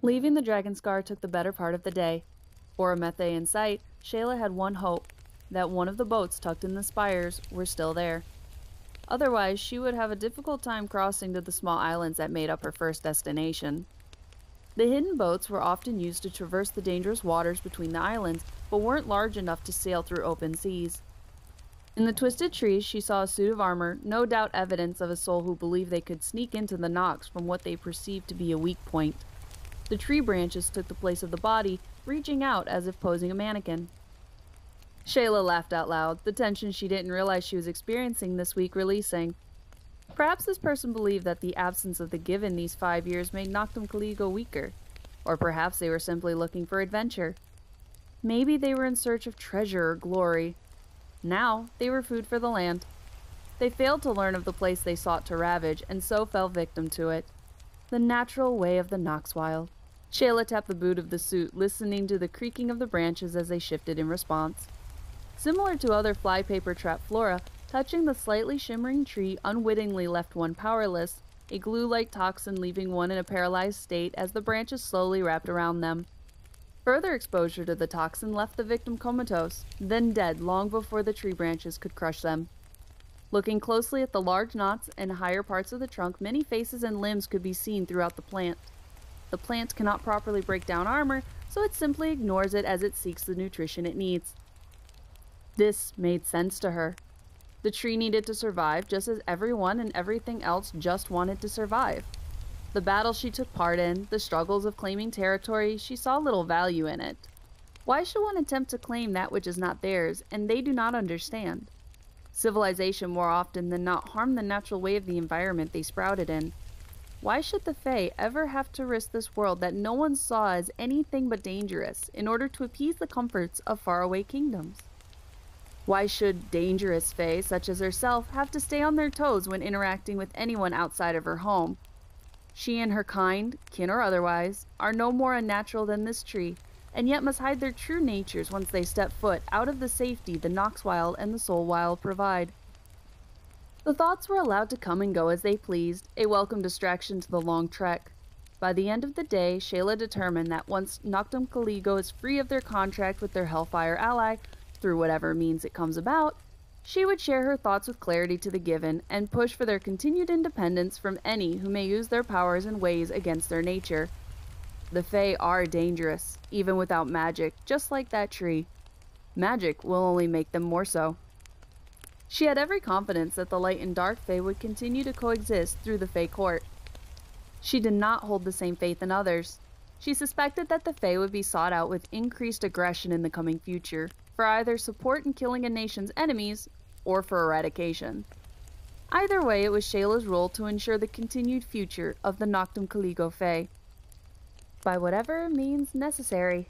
Leaving the Dragon Scar took the better part of the day. For a Methe in sight, Shailagh had one hope, that one of the boats tucked in the spires were still there. Otherwise, she would have a difficult time crossing to the small islands that made up her first destination. The hidden boats were often used to traverse the dangerous waters between the islands, but weren't large enough to sail through open seas. In the twisted trees, she saw a suit of armor, no doubt evidence of a soul who believed they could sneak into the Nox from what they perceived to be a weak point. The tree branches took the place of the body, reaching out as if posing a mannequin. Shailagh laughed out loud, the tension she didn't realize she was experiencing this week releasing. Perhaps this person believed that the absence of the Given these 5 years made Nox Wyld weaker. Or perhaps they were simply looking for adventure. Maybe they were in search of treasure or glory. Now, they were food for the land. They failed to learn of the place they sought to ravage, and so fell victim to it. The natural way of the Nox Wyld. Shailagh tapped the boot of the suit, listening to the creaking of the branches as they shifted in response. Similar to other flypaper trap flora, touching the slightly shimmering tree unwittingly left one powerless, a glue-like toxin leaving one in a paralyzed state as the branches slowly wrapped around them. Further exposure to the toxin left the victim comatose, then dead long before the tree branches could crush them. Looking closely at the large knots and higher parts of the trunk, many faces and limbs could be seen throughout the plant. The plant cannot properly break down armor, so it simply ignores it as it seeks the nutrition it needs. This made sense to her. The tree needed to survive just as everyone and everything else just wanted to survive. The battles she took part in, the struggles of claiming territory, she saw little value in it. Why should one attempt to claim that which is not theirs, and they do not understand? Civilization more often than not harmed the natural way of the environment they sprouted in. Why should the Fae ever have to risk this world that no one saw as anything but dangerous in order to appease the comforts of faraway kingdoms? Why should dangerous Fae, such as herself, have to stay on their toes when interacting with anyone outside of her home? She and her kind, kin or otherwise, are no more unnatural than this tree, and yet must hide their true natures once they step foot out of the safety the Nox Wyld and the Soul Wyld provide. The thoughts were allowed to come and go as they pleased, a welcome distraction to the long trek. By the end of the day, Shailagh determined that once Nox Wyld is free of their contract with their Hellfire ally, through whatever means it comes about, she would share her thoughts with clarity to the Given and push for their continued independence from any who may use their powers and ways against their nature. The Fae are dangerous, even without magic, just like that tree. Magic will only make them more so. She had every confidence that the light and dark Fae would continue to coexist through the Fae court. She did not hold the same faith in others. She suspected that the Fae would be sought out with increased aggression in the coming future, for either support in killing a nation's enemies, or for eradication. Either way, it was Shailagh's role to ensure the continued future of the Nox Wyld Fae. By whatever means necessary.